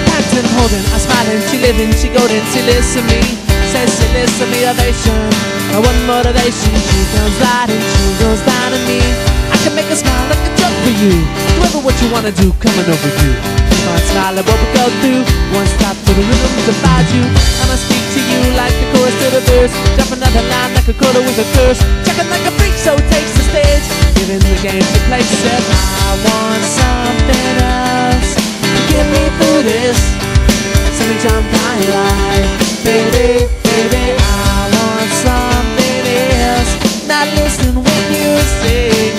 Packed holding, I'm smiling, she living, she golden, she listen to me. Says she listen to me, ovation, one motivation. She comes riding, she goes down to me. I can make a smile like a joke for you. Whoever what you wanna do, coming over you. My smile at what we go through. One stop to the rhythm divides you. I'ma speak to you like the chorus to the verse. Drop another line like a quarter with a curse. Jumping like a freak show takes the stage. Giving the game to place it. I want something else. Give me through this. Something I'm dying like. Baby, baby, I want something else. Not listen when you sing.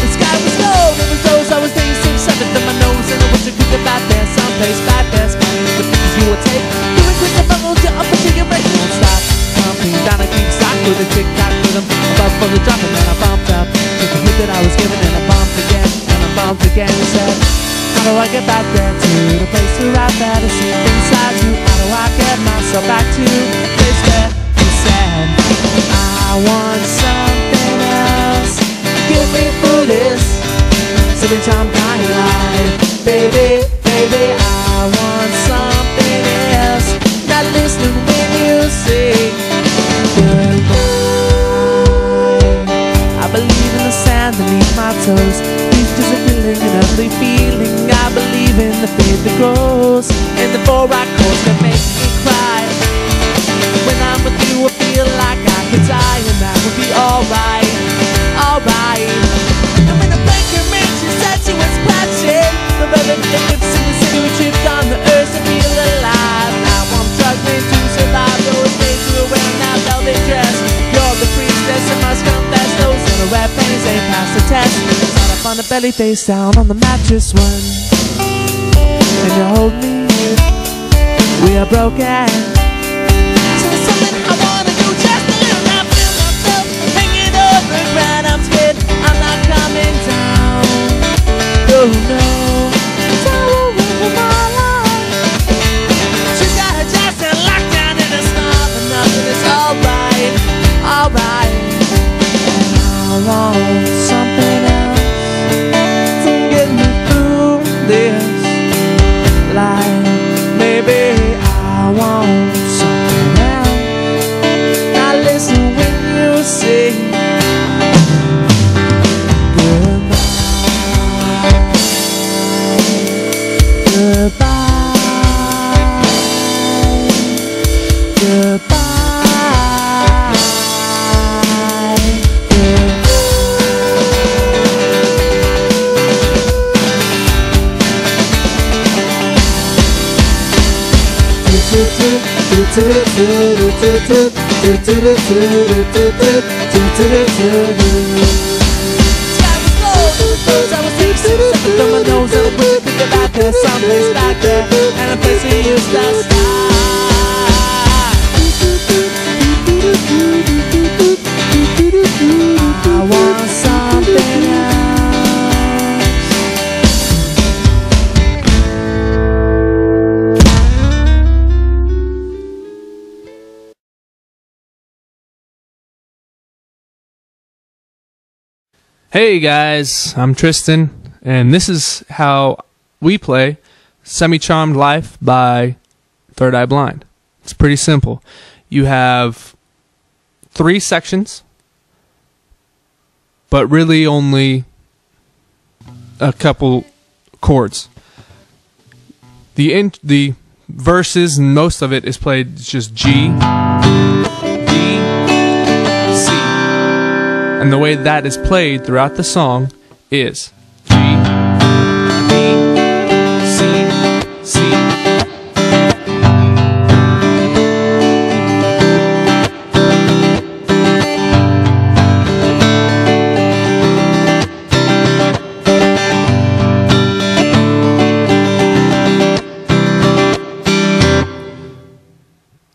The sky was gold, it was those I was dancing, something to my nose, and I wish I could get back there, someplace back there. Smiling the pictures you would take. Doing quick, I followed you up until your break. Don't stop, pumping down a keep stock with a tick-tock rhythm. Above for the drop, and then I bumped up. Took the hit that I was given, and I bumped again, and I bumped again, and said, how do I get back there to the place where I've had to see inside you? How do I get myself back to the place where you said I want something else? Give me through this. Sitting time dying light. Baby, baby, I want something else. Not listening when you sing goodbye. I believe in the sand beneath my toes. Just a feeling, an ugly feeling. I believe in the faith that grows and the four-rock chords that make me cry. When I'm with you, I feel like I could die, and that would be alright, alright. And when the blanket man, she said she was patching the velvet lips in the city we tripped on the earth to feel alive. Now I'm struggling to survive those days we were wearing that velvet dress. You're the priestess, I must confess. Those little red pennies ain't past the test. On the belly, face down on the mattress one, and you hold me, we are broken. So something I wanna do, just a little. I feel myself hanging over the ground. I'm scared I'm not coming down. Oh no, tower over my life. She's got her jazz and lockdown, and it's not enough, and it's alright, alright. And I want something else. This life, maybe I want something else. Now listen when you say goodbye, goodbye, goodbye. I was taking something from my nose, and I wish I could get back there, someplace back there, and a place we used to start. I want something else. Hey guys, I'm Tristan, and this is how we play Semi-Charmed Life by Third Eye Blind. It's pretty simple. You have 3 sections, but really only a couple chords. The verses, most of it is played just G, D, C. And the way that is played throughout the song is G, D, C, C.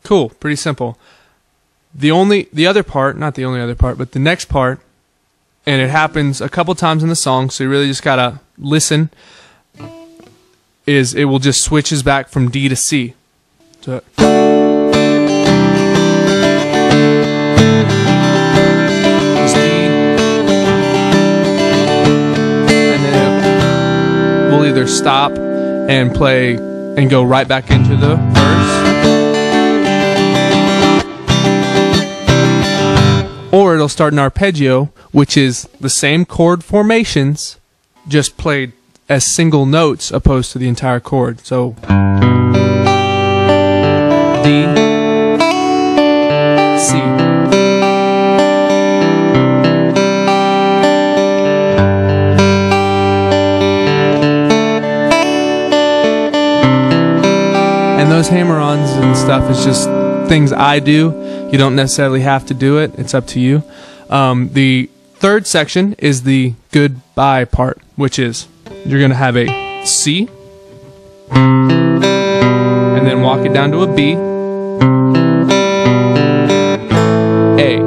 Cool, pretty simple. The next part and it happens a couple times in the song, so you really just gotta listen. It will just switches back from D to C. So it's D, and then we'll either stop and play and go right back into the verse, or it'll start an arpeggio, which is the same chord formations, just played as single notes opposed to the entire chord. So D, C. And those hammer-ons and stuff is just things I do. You don't necessarily have to do it. It's up to you. The third section is the goodbye part, which is you're going to have a C, and then walk it down to a B, A.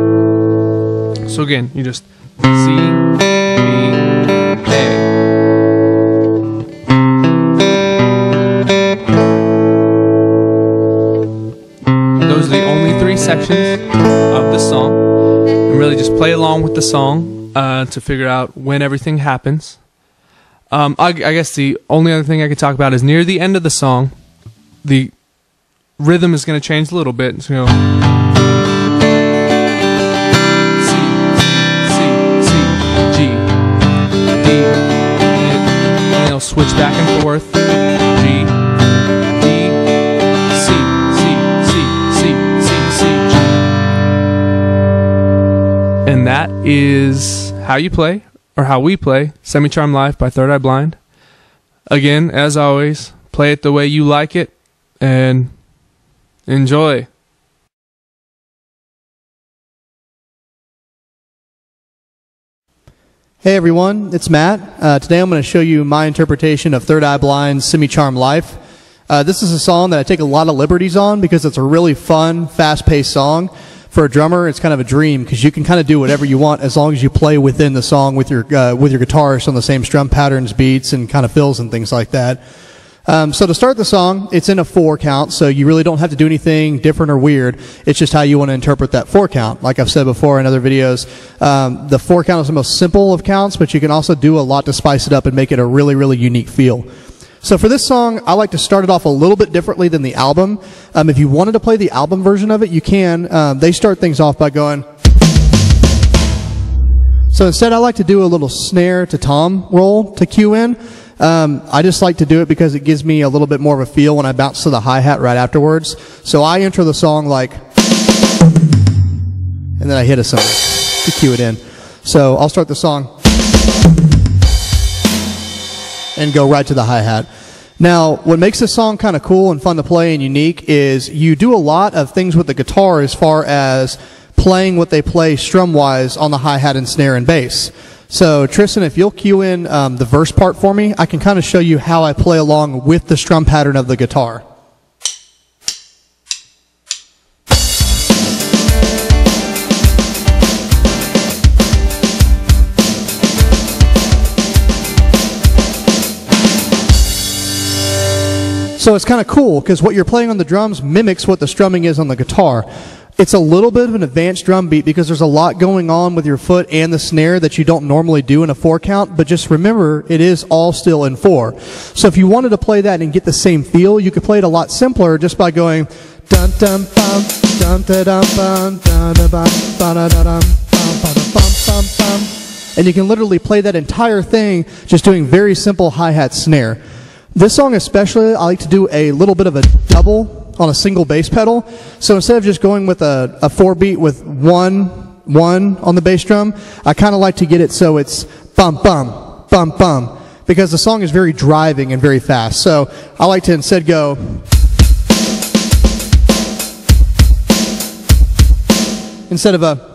So again, you just C, B, A. Those are the only three sections of the song, and really just play along with the song to figure out when everything happens. I guess the only other thing I could talk about is near the end of the song, the rhythm is going to change a little bit. It's going to go C, C, C, G, D, and it'll switch back and forth. G, D, C, C, C, C, C, C, G. And that is how you play, or how we play, Semi-Charmed Life by Third Eye Blind. Again, as always, play it the way you like it, and enjoy. Hey everyone, it's Matt. Today I'm going to show you my interpretation of Third Eye Blind's Semi-Charmed Life. This is a song that I take a lot of liberties on because it's a really fun, fast-paced song. For a drummer, it's kind of a dream because you can kind of do whatever you want as long as you play within the song with your guitarist on the same strum patterns, beats, and kind of fills and things like that. So to start the song, it's in a 4 count, so you really don't have to do anything different or weird. It's just how you want to interpret that 4 count. Like I've said before in other videos, the 4 count is the most simple of counts, but you can also do a lot to spice it up and make it a really, really unique feel. So for this song, I like to start it off a little bit differently than the album. If you wanted to play the album version of it, you can. They start things off by going. So instead, I like to do a little snare to tom roll to cue in. I just like to do it because it gives me a little bit more of a feel when I bounce to the hi-hat right afterwards. So I enter the song like, and then I hit a cymbal to cue it in. So I'll start the song and go right to the hi-hat. Now, what makes this song kind of cool and fun to play and unique is you do a lot of things with the guitar as far as playing what they play strum-wise on the hi-hat and snare and bass. So, Tristan, if you'll cue in the verse part for me, I can kind of show you how I play along with the strum pattern of the guitar. So it's kind of cool because what you're playing on the drums mimics what the strumming is on the guitar. It's a little bit of an advanced drum beat because there's a lot going on with your foot and the snare that you don't normally do in a 4 count, but just remember, it is all still in 4. So if you wanted to play that and get the same feel, you could play it a lot simpler just by going dun dun bum dun dun dun bum dun dun bum dun dun dun bum bum, and you can literally play that entire thing just doing very simple hi-hat snare. This song especially, I like to do a little bit of a double on a single bass pedal. So instead of just going with a 4 beat with 1 on the bass drum, I kind of like to get it so it's bum bum bum bum because the song is very driving and very fast. So I like to instead go instead of a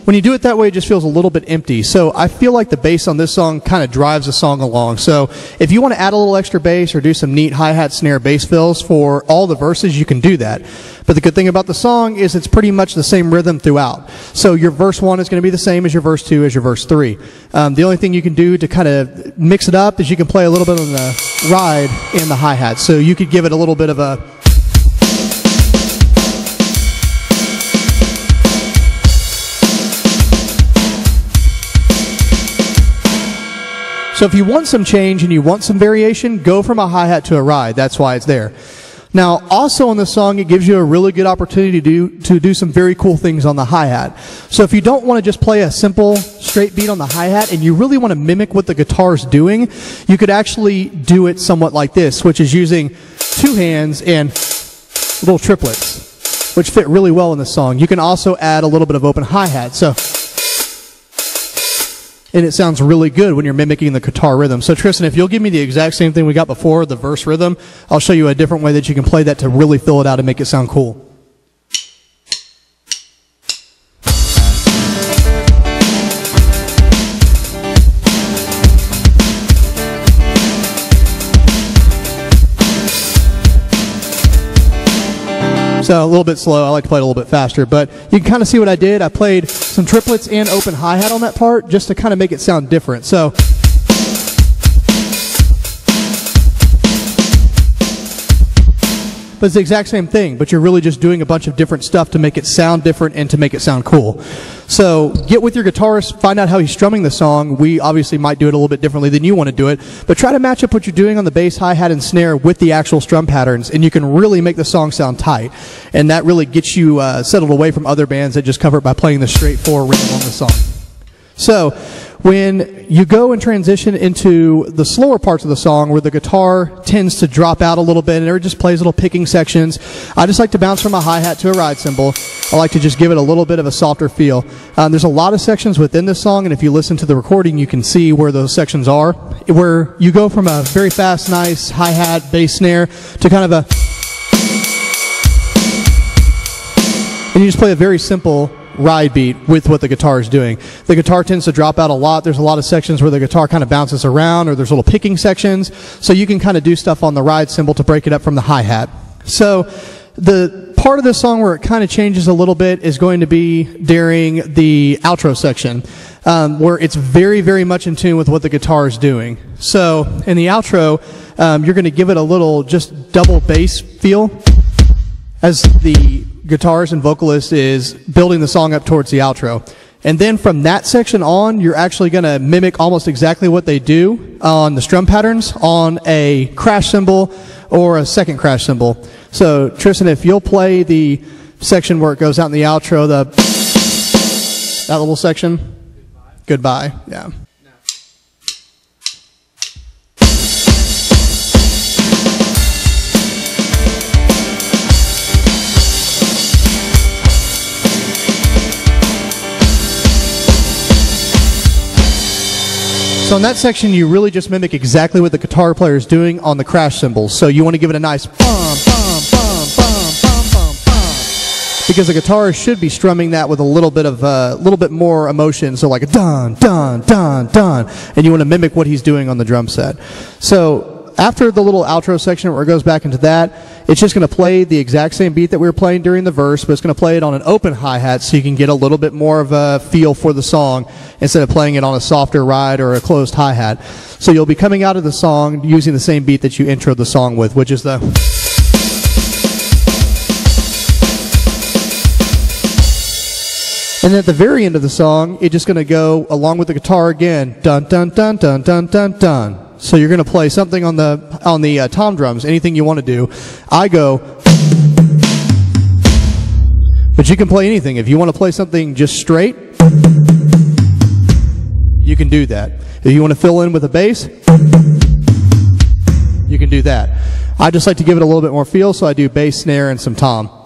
when you do it that way, it just feels a little bit empty. So I feel like the bass on this song kind of drives the song along. So if you want to add a little extra bass or do some neat hi-hat, snare, bass fills for all the verses, you can do that. But the good thing about the song is it's pretty much the same rhythm throughout. So your verse 1 is going to be the same as your verse 2 as your verse 3. The only thing you can do to kind of mix it up is you can play a little bit on the ride and the hi-hat. So you could give it a little bit of a So if you want some change and you want some variation, go from a hi-hat to a ride. That's why it's there. Now, also on this song, it gives you a really good opportunity to do some very cool things on the hi-hat. So if you don't want to just play a simple straight beat on the hi-hat and you really want to mimic what the guitar's doing, you could actually do it somewhat like this, which is using two hands and little triplets, which fit really well in this song. You can also add a little bit of open hi-hat. And it sounds really good when you're mimicking the guitar rhythm. So Tristan, if you'll give me the exact same thing we got before, the verse rhythm, I'll show you a different way that you can play that to really fill it out and make it sound cool. So a little bit slow. I like to play it a little bit faster, but you can kind of see what I did. I played some triplets and open hi-hat on that part just to kind of make it sound different. So but it's the exact same thing, but you're really just doing a bunch of different stuff to make it sound different and to make it sound cool. So get with your guitarist, find out how he's strumming the song. We obviously might do it a little bit differently than you want to do it, but try to match up what you're doing on the bass, hi-hat, and snare with the actual strum patterns, and you can really make the song sound tight. And that really gets you settled away from other bands that just cover it by playing the straightforward rhythm on the song. So when you go and transition into the slower parts of the song where the guitar tends to drop out a little bit and it just plays little picking sections, I just like to bounce from a hi-hat to a ride cymbal. I like to just give it a little bit of a softer feel. There's a lot of sections within this song, and if you listen to the recording, you can see where those sections are, where you go from a very fast, nice hi-hat, bass, snare to kind of a... and you just play a very simple ride beat with what the guitar is doing. The guitar tends to drop out a lot. There's a lot of sections where the guitar kind of bounces around, or there's little picking sections. So you can kind of do stuff on the ride cymbal to break it up from the hi-hat. So the part of this song where it kind of changes a little bit is going to be during the outro section, where it's very, very much in tune with what the guitar is doing. So in the outro, you're going to give it a little just double bass feel as the guitarist and vocalist is building the song up towards the outro. And then from that section on, you're actually going to mimic almost exactly what they do on the strum patterns on a crash cymbal or a second crash cymbal. So Tristan, if you'll play the section where it goes out in the outro, that little section, goodbye. Yeah. So in that section, you really just mimic exactly what the guitar player is doing on the crash cymbals. So you want to give it a nice bum, bum, bum, bum, bum, bum, bum, because the guitarist should be strumming that with a little bit more emotion. So like a dun, dun, dun, dun, and you want to mimic what he's doing on the drum set. So after the little outro section where it goes back into that, it's just going to play the exact same beat that we were playing during the verse, but it's going to play it on an open hi-hat so you can get a little bit more of a feel for the song instead of playing it on a softer ride or a closed hi-hat. So you'll be coming out of the song using the same beat that you introed the song with, which is the... And at the very end of the song, it's just going to go along with the guitar again, dun, dun, dun, dun, dun, dun, dun. So you're going to play something on the tom drums, anything you want to do. I go, but you can play anything. If you want to play something just straight, you can do that. If you want to fill in with a bass, you can do that. I just like to give it a little bit more feel, so I do bass, snare, and some tom.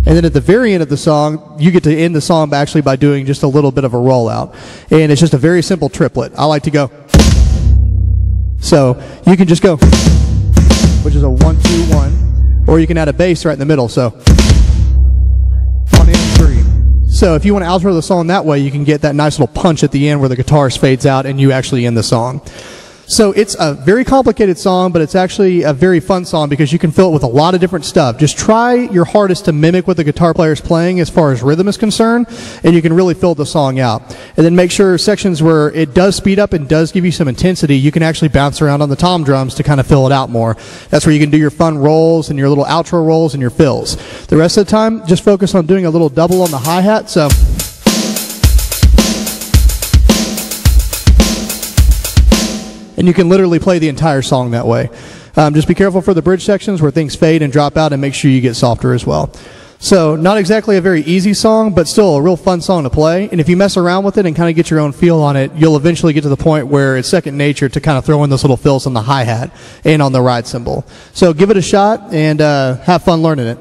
And then at the very end of the song, you get to end the song actually by doing just a little bit of a rollout. And it's just a very simple triplet. I like to go. So you can just go, which is a 1, 2, 1. Or you can add a bass right in the middle. So 1 and 3. So if you want to outro the song that way, you can get that nice little punch at the end where the guitar fades out and you actually end the song. So it's a very complicated song, but it's actually a very fun song because you can fill it with a lot of different stuff. Just try your hardest to mimic what the guitar player is playing as far as rhythm is concerned, and you can really fill the song out. And then make sure sections where it does speed up and does give you some intensity, you can actually bounce around on the tom drums to kind of fill it out more. That's where you can do your fun rolls and your little outro rolls and your fills. The rest of the time, just focus on doing a little double on the hi-hat. So and you can literally play the entire song that way. Just be careful for the bridge sections where things fade and drop out, and make sure you get softer as well. So not exactly a very easy song, but still a real fun song to play. And if you mess around with it and kind of get your own feel on it, you'll eventually get to the point where it's second nature to kind of throw in those little fills on the hi-hat and on the ride cymbal. So give it a shot and have fun learning it.